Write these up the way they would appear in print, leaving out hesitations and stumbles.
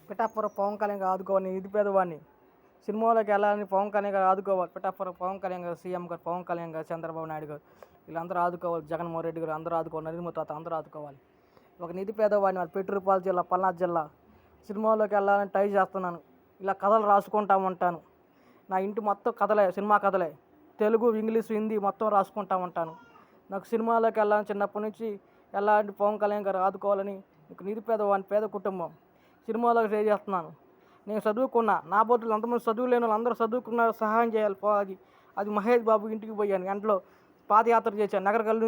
పిఠాపురం పవన్ కళ్యాణ్ గారు ఆదుకోవాలి, ఇది పేదవాడిని సినిమాలోకి వెళ్ళాలని పవన్ కళ్యాణ్ గారు ఆదుకోవాలి. పిఠాపురం పవన్ కళ్యాణ్ గారు, సీఎం గారు పవన్ కళ్యాణ్ గారు, చంద్రబాబు నాయుడు గారు వీళ్ళందరూ ఆదుకోవాలి. జగన్మోహన్ రెడ్డి గారు అందరూ ఆదుకోవాలి. నరేంద్ర మోదీ తాత అందరూ ఆదుకోవాలి. ఒక నిధి పేదవాడిని, అది పెట్టురుపాల జిల్లా, పల్నాడు జిల్లా. సినిమాలోకి వెళ్ళాలని ట్రై చేస్తున్నాను. ఇలా కథలు రాసుకుంటా ఉంటాను. నా ఇంటి మొత్తం కథలే, సినిమా కథలే. తెలుగు, ఇంగ్లీష్, హిందీ మొత్తం రాసుకుంటా ఉంటాను. నాకు సినిమాలోకి వెళ్ళాలని చిన్నప్పటి నుంచి ఎలాంటి పవన్ కళ్యాణ్ గారు ఆదుకోవాలని. నిధి పేదవాడిని, పేద కుటుంబం. సినిమాలోకి ట్రై చేస్తున్నాను. నేను చదువుకున్నా, నా బోతులు అంతమంది చదువు లేని వాళ్ళు అందరూ చదువుకున్నారు, సహాయం చేయాలి. అది మహేష్ బాబు ఇంటికి పోయాను. ఎంటలో పాదయాత్ర చేశాను. నగరకల్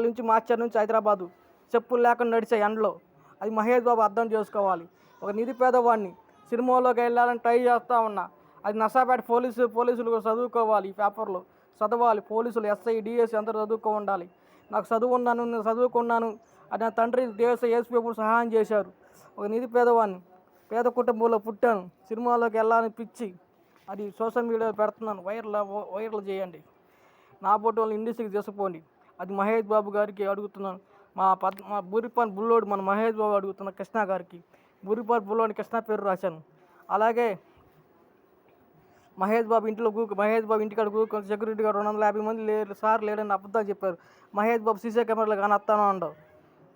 నుంచి మాచర్ నుంచి హైదరాబాదు చెప్పులు లేకుండా నడిచే ఎండలో. అది మహేష్ బాబు అర్థం చేసుకోవాలి. ఒక నిధి పేదవాడిని సినిమాలోకి వెళ్ళాలని ట్రై చేస్తూ ఉన్నా. అది నర్సాపేట పోలీసులు కూడా చదువుకోవాలి. ఈ పేపర్లో చదవాలి. పోలీసులు, ఎస్ఐ, డిఎస్సి అందరూ చదువుకో ఉండాలి. నాకు నేను చదువుకున్నాను. అది నా తండ్రి దేశ ఏసీ సహాయం చేశారు. ఒక నిధి పేదవాడిని, పేద కుటుంబంలో పుట్టాను. సినిమాలోకి వెళ్ళాలని పిచ్చి. అది సోషల్ మీడియాలో పెడుతున్నాను. వైరల్ చేయండి. నా ఫోటో వాళ్ళు ఇండస్ట్రీకి తీసుకుపోండి. అది మహేష్ బాబు గారికి అడుగుతున్నాను. మా బూరిపాన్ బుల్లోడు మన మహేష్ బాబు అడుగుతున్న కృష్ణ గారికి. బూరిపాన్ బుల్లోని కృష్ణ పేరు రాశాను. అలాగే మహేష్ బాబు ఇంటికాడ కూకొని సెక్యూరిటీ గారు 250 మంది లేరని అబద్ధాలు చెప్పారు. మహేష్ బాబు సీసీ కెమెరాలు కానీ వస్తానో ఉండవు.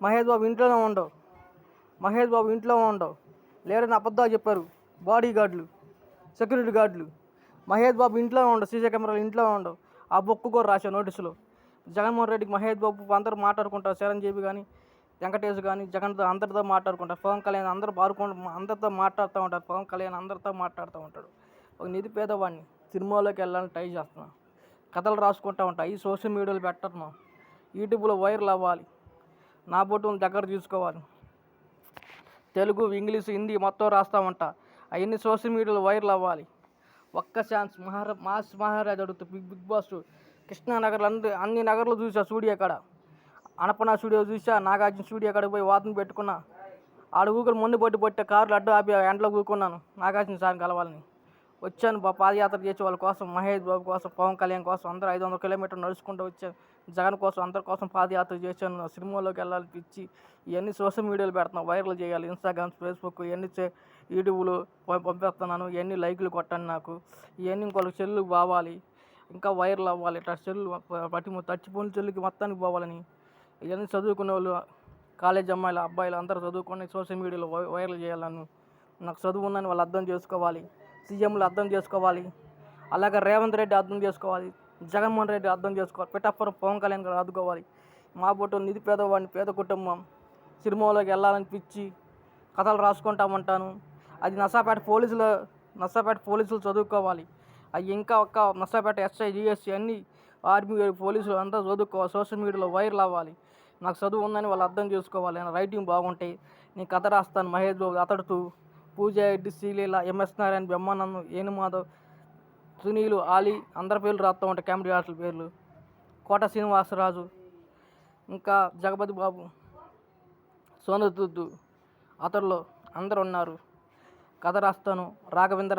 మహేష్ బాబు ఇంట్లోనే ఉండవు. లేరని అబద్ధాలు చెప్పారు బాడీ గార్డులు, సెక్యూరిటీ గార్డులు. మహేష్ బాబు ఇంట్లో ఉండవు, సీసీ కెమెరాలు ఇంట్లో ఉండవు. ఆ బొక్కు కూడా రాశాను నోటీసులో. జగన్మోహన్ రెడ్డికి మహేష్ బాబు అందరూ మాట్లాడుకుంటారు. చిరంజీవి కానీ, వెంకటేష్ కానీ, జగన్తో అందరితో మాట్లాడుకుంటారు. పవన్ కళ్యాణ్ అందరితో మాట్లాడుతూ ఉంటారు. పవన్ కళ్యాణ్ అందరితో మాట్లాడుతూ ఉంటాడు. ఒక నిధి పేదవాడిని సినిమాలోకి వెళ్ళాలని ట్రై చేస్తున్నాను. కథలు రాసుకుంటూ ఉంటా. ఈ సోషల్ మీడియాలో పెట్టను. యూట్యూబ్లో వైరల్ అవ్వాలి. నా బొట్టును దగ్గర తీసుకోవాలి. తెలుగు, ఇంగ్లీష్, హిందీ మొత్తం రాస్తూ ఉంటా. అవన్నీ సోషల్ మీడియాలో వైరల్ అవ్వాలి. ఒక్క ఛాన్స్ మాస్ మహారాజ్ అడుగుతూ బిగ్ బాస్ కృష్ణానగర్లో అన్ని నగర్లు చూసా. స్టూడియో కాడ అనపన స్టూడియో చూసా. నాగార్జున స్టూడియో కాడ పోయి వాదన పెట్టుకున్నా. ఆడ మొండి పట్టే కార్లు అడ్డు ఆపి ఎండలో కూకున్నాను నాగార్జున సార్ని కలవాలని. వచ్చాను. పాదయాత్ర చేసే వాళ్ళ కోసం, మహేష్ బాబు కోసం, పవన్ కళ్యాణ్ కోసం అందరూ 500 కిలోమీటర్లు నడుచుకుంటూ వచ్చాను. జగన్ కోసం, అందరి కోసం పాదయాత్ర చేశాను. సినిమాలోకి వెళ్ళాలి పిచ్చి. ఇవన్నీ సోషల్ మీడియాలో పెడుతున్నాను. వైరల్ చేయాలి. ఇన్స్టాగ్రామ్, ఫేస్బుక్ ఇవన్నీ యూట్యూబ్లో పంపిస్తున్నాను. ఇవన్నీ లైకులు కొట్టండి నాకు. ఇవన్నీ ఇంకొకరికి చెల్లుకి పోవాలి. ఇంకా వైరల్ అవ్వాలి. ఇట్లా టచ్చిపోయిన చెల్లుకి మొత్తానికి పోవాలని. ఇవన్నీ చదువుకునే వాళ్ళు, కాలేజ్ అమ్మాయిలు, అబ్బాయిలు అందరూ చదువుకొని సోషల్ మీడియాలో వైరల్ చేయాలను. నాకు చదువు ఉందని వాళ్ళు అర్థం చేసుకోవాలి. సీఎంలు అర్థం చేసుకోవాలి. అలాగే రేవంత్ రెడ్డి అర్థం చేసుకోవాలి. జగన్మోహన్ రెడ్డి అర్థం చేసుకోవాలి. పిఠాపురం పవన్ కళ్యాణ్ గారు ఆదుకోవాలి. మా బొట్టు నిధి పేదవాడిని, పేద కుటుంబం. సినిమాలోకి వెళ్ళాలని పిచ్చి. కథలు రాసుకుంటా ఉంటాను. అది నర్సాపేట పోలీసులు చదువుకోవాలి. అవి ఇంకా నర్సాపేట ఎస్ఐ, డిఎస్సి అన్ని ఆర్మీ పోలీసులు అంతా చదువుకోవాలి. సోషల్ మీడియాలో వైరల్ అవ్వాలి. నాకు చదువు ఉందని వాళ్ళు అర్థం చేసుకోవాలి. నా రైటింగ్ బాగుంటాయి. నేను కథ రాస్తాను. మహేష్ బాబు, అతడుతూ, పూజ రెడ్డి, శ్రీలీల, ఎంఎస్ నారాయణ, బ్రహ్మానందం, ఏనుమాధవ్, సునీలు, ఆలీ అందరి పేర్లు రాస్తూ ఉంటాయి. కామెడీ ఆర్టిస్టుల పేర్లు. కోట శ్రీనివాసరాజు, ఇంకా జగపతి బాబు, సోనదుద్దు, అతడులో అందరు ఉన్నారు. కథ రాస్తాను. రాఘవేంద్ర